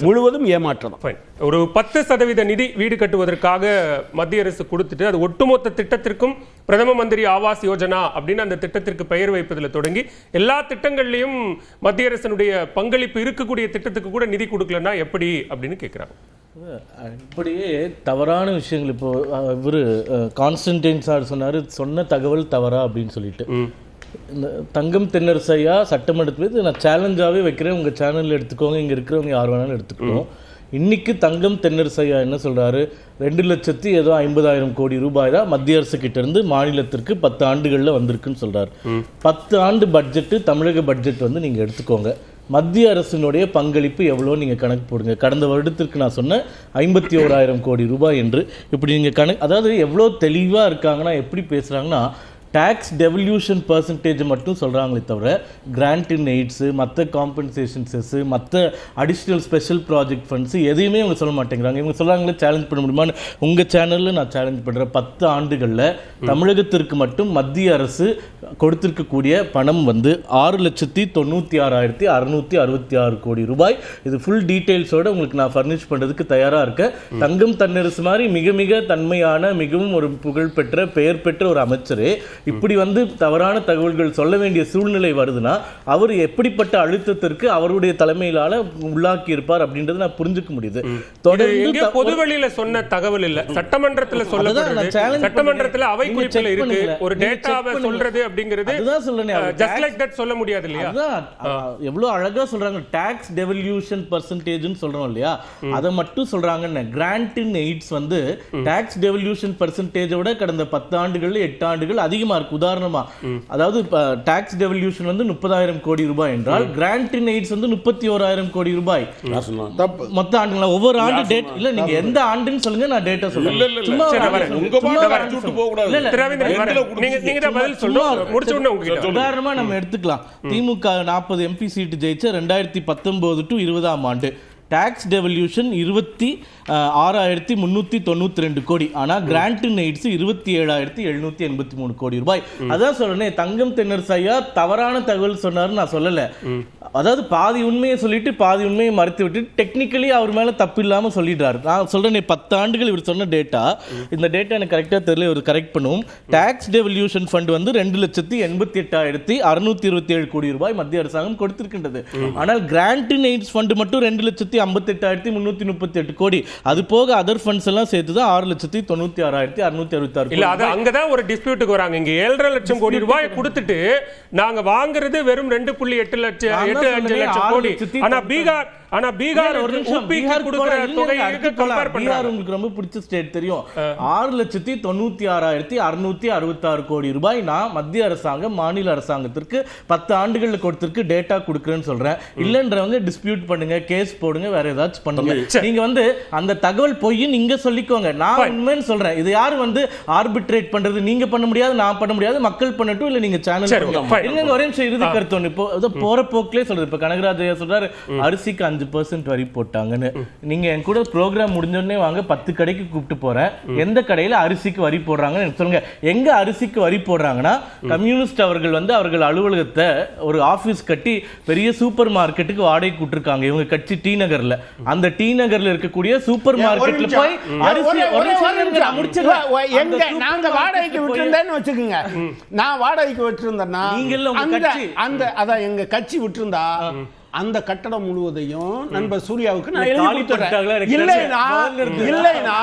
முழுவதும் ஏமாற்றம். ஒரு 10% நிதி வீடு கட்டுவதற்காக மத்திய அரசு கொடுத்துட்டு அது ஒட்டுமொத்த திட்டத்திற்கும் பிரதம மந்திரி ஆவாஸ் யோஜனா அப்படின்னு அந்த திட்டத்திற்கு பெயர் வைப்பதில் தொடங்கி எல்லா திட்டங்கள்லையும் மத்திய அரசினுடைய பங்களிப்பு இருக்கக்கூடிய திட்டத்துக்கு கூட நிதி கொடுக்கலன்னா எப்படி அப்படின்னு கேட்குறாங்க. இப்படியே தவறான விஷயங்கள் இப்போ இவர் கான்ஸ்டன்டைன் சார் சொன்னார், சொன்ன தகவல் தவறா அப்படின்னு சொல்லிட்டு. இந்த தங்கம் தென்னரசையா சட்டமன்றத்தில் நான் சேலஞ்சாகவே வைக்கிறேன், உங்கள் சேனலில் எடுத்துக்கோங்க, இங்கே இருக்கிறவங்க யார் வேணாலும் எடுத்துக்கணும். இன்னைக்கு தங்கம் தென்னரசையா என்ன சொல்கிறாரு, 2,50,000 கோடி ரூபாய் தான் மத்திய அரசு கிட்ட இருந்து மாநிலத்திற்கு 10 ஆண்டுகளில் வந்திருக்குன்னு சொல்கிறார். 10 ஆண்டு பட்ஜெட்டு தமிழக பட்ஜெட் வந்து நீங்கள் எடுத்துக்கோங்க. மத்திய அரசினுடைய பங்களிப்பு எவ்வளோ நீங்கள் கணக்கு போடுங்க. கடந்த வருடத்திற்கு நான் சொன்ன 51,000 கோடி ரூபாய் என்று இப்படி நீங்கள் அதாவது எவ்வளோ தெளிவாக இருக்காங்கன்னா, எப்படி பேசுகிறாங்கன்னா, டேக்ஸ் டெவல்யூஷன் பர்சன்டேஜ் மட்டும் சொல்கிறாங்களே தவிர கிராண்ட் இன் எய்ட்ஸு, மற்ற காம்பன்சேஷன் செஸ்ஸு, மற்ற அடிஷ்னல் ஸ்பெஷல் ப்ராஜெக்ட் ஃபண்ட்ஸு எதையுமே அவங்க சொல்ல மாட்டேங்கிறாங்க. இவங்க சொல்கிறாங்களே சேலஞ்ச் பண்ண முடியுமான்னு. உங்கள் சேனலில் நான் சேலஞ்ச் பண்ணுறேன். 10 ஆண்டுகளில் தமிழகத்திற்கு மட்டும் மத்திய அரசு கொடுத்திருக்கக்கூடிய பணம் வந்து 6,96,666 கோடி ரூபாய். இது ஃபுல் டீட்டெயில்ஸோடு உங்களுக்கு நான் ஃபர்னிஷ் பண்ணுறதுக்கு தயாராக இருக்கேன். தங்கம் தென்னரசு மாதிரி மிக மிக தன்மையான, மிகவும் ஒரு புகழ்பெற்ற, பெயர் பெற்ற ஒரு அமைச்சரே இப்படி வந்து தவறான தகவல்கள் சொல்ல வேண்டிய சூழ்நிலை வருதுன்னா அவர் எப்படிப்பட்ட அழுத்தத்திற்கு அவருடைய தலைமையிலான உள்ளாக்கி இருப்பார் அப்படின்றது நான் புரிஞ்சுக்க முடியுது. தொடர்ந்து பொதுவெளியில சொன்ன தகவல் இல்ல, சட்டமன்றத்துல சொல்லப்படுது. சட்டமன்றத்துல அவை குறிப்பில் இருக்கு. ஒரு டேட்டாவை சொல்றது அப்படிங்கிறது அதுதான் சொல்றேன். ஜஸ்ட் லைக் தட் சொல்ல முடியாது இல்லையா? எவ்வளவு அழகா சொல்றாங்க. டாக்ஸ் டெவல்யூஷன் பர்சன்டேஜ்னு சொல்றோம் இல்லையா, அதை மட்டும் சொல்றாங்க. கிராண்ட் இன் எய்ட்ஸ் வந்து டாக்ஸ் டெவல்யூஷன் பர்சன்டேஜை விட கடந்த 10 ஆண்டுகள் 8 ஆண்டுகள் அதிகமா இருக்கு. உதாரணமா, அதாவது டாக்ஸ் டெவல்யூஷன் வந்து 30,000 கோடி ரூபாய் என்றால் கிராண்ட் இன் எய்ட்ஸ் வந்து 31,000 கோடி ரூபாய் மொத்த ஆண்டுங்களா? ஒவ்வொரு ஆண்டு டேட் இல்ல, நீங்க எந்த ஆண்டுன்னு சொல்லுங்க, நான் டேட்டா சொல்றேன். உதாரணமா நம்ம எடுத்துக்கலாம். திமுக 40 MP சீட்டு ஜெயிச்ச 2019 to 20 ஆண்டு டாக்ஸ் டெவல்யூஷன் 26,392 கோடி. ஆனால் கிராண்ட் இன் எய்ட்ஸ் 27,783 கோடி ரூபாய். அதான் சொல்றேன், தங்கம் தென்னரசையா தவறான தகவல் சொன்னார் நான் சொல்லல. அதாவது பாதி உண்மையை சொல்லிட்டு பாதி உண்மையை மறைத்து விட்டு டெக்னிக்கலி அவர் மேல தப்பு இல்லாம சொல்லிடுறாரு. நான் சொல்றேன், 10 ஆண்டுகள் இவர் சொன்ன டேட்டா, இந்த டேட்டா எனக்கு கரெக்டா தெரியல, இவர் கரெக்ட் பண்ணுவோம். டாக்ஸ் டெவல்யூஷன் ஃபண்ட் வந்து 2,88,627 கோடி ரூபாய் மத்திய அரசாங்கம் கொடுத்திருக்கின்றது. ஆனால் கிராண்ட் இன் எய்ட்ஸ் ஃபண்ட் மட்டும் 2,58,338 கோடி. அது போக அதர் ஃபண்ட்ஸ் எல்லாம் சேர்த்து தான் 6,96,666 இல்ல. அது அங்கதான் ஒரு டிஸ்பியூட்டுக்கு வராங்க. இங்க 7.5 லட்சம் கோடி ரூபாய் கொடுத்துட்டு நாங்க வாங்குறது வெறும் 2.8 லட்சம் கோடி. ஆனா பீகார் உங்களுக்கு ரொம்ப பிடிச்ச ஸ்டேட் தெரியும். 6,96,666 கோடி ரூபாய் நான் மத்திய அரசாங்கம் மாநில அரசாங்கத்திற்கு 10 ஆண்டுகள்ல கொடுத்திருக்கு. டேட்டா கொடுக்குறேன்னு சொல்றேன். இல்லன்றவங்க டிஸ்பியூட் பண்ணுங்க, கேஸ் போடுங்க, வேற ஏதாச்சும் பண்ணுங்க. நீங்க வந்து அந்த தகவல் பொய் நீங்க சொல்லிக்கோங்க, நான் உண்மைன்னு சொல்றேன். இது யாரு வந்து ஆர்பிட்ரேட் பண்றது? நீங்க பண்ண முடியாது, நான் பண்ண முடியாது, மக்கள் பண்ணட்டும். இல்ல நீங்க சேனல் ஒரே நிமிஷம் இறுதி கருத்து ஒன்று. இப்போ போற போக்கிலே சொல்றது. இப்ப கனகராஜ் சொல்றாரு அரிசிக்கு 5% வரி போட்டாங்கன்னு. நீங்க என் கூட ப்ரோக்ராம் முடிஞ்சோடனே வாங்க, 10 கடைக்கு கூப்பிட்டு போறேன். எந்த கடையில அரிசிக்கு வரி போடுறாங்கன்னு சொல்லுங்க. எங்க அரிசிக்கு வரி போடுறாங்கன்னா, கம்யூனிஸ்ட் அவர்கள் வந்து அவர்கள் அலுவலகத்தை ஒரு ஆபீஸ் கட்டி பெரிய சூப்பர் மார்க்கெட்டுக்கு வாடகை கூட்டிருக்காங்க. இவங்க கட்சி டி நகர்ல, அந்த டி நகர்ல இருக்கக்கூடிய சூப்பர் மார்க்கெட்ல போய் அரிசி நாங்க வாடகைக்கு விட்டுருந்தேன்னு வச்சுக்கோங்க. நான் வாடகைக்கு விட்டுருந்தேன்னா அதான் எங்க கட்சி விட்டுருந்தா அந்த கட்டடம் முழுவதையும் நண்பர் சூர்யாவுக்கு நான் எழுதி கொடுத்துறேன். இல்லைனா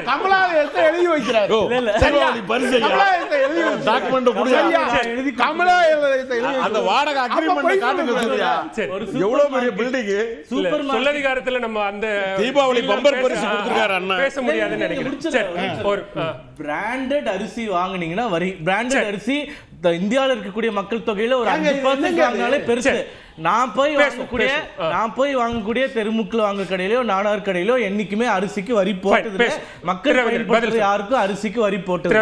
கமலாலயத்தை எழுதி வைக்கிறார். அந்த வாடகை அக்ரிமெண்ட் காட்டுங்க. எவ்வளவு பெரிய பில்டிங், சூப்பர் சொல்லதிகாரத்துல நம்ம அந்த தீபாவளி பம்பர் பரிசு கொடுத்திருக்காரு அண்ணா. பேச முடியாதுன்னு நினைக்கிறேன். ஒரு பிராண்டட் அரிசி வாங்குனீங்கன்னா வரி, பிராண்டட் அரிசி இந்தியாவில் இருக்கக்கூடிய மக்கள் தொகையில ஒரு 5% வாங்கினாலே பெருசு. நான் போய் வாங்கக்கூடிய தெருமுக்கில் வாங்க கடையிலோ நாடார் கடையிலோ என்னைக்குமே அரிசிக்கு வரி போட்டது. மக்கள் யாருக்கும் அரிசிக்கு வரி போட்டது.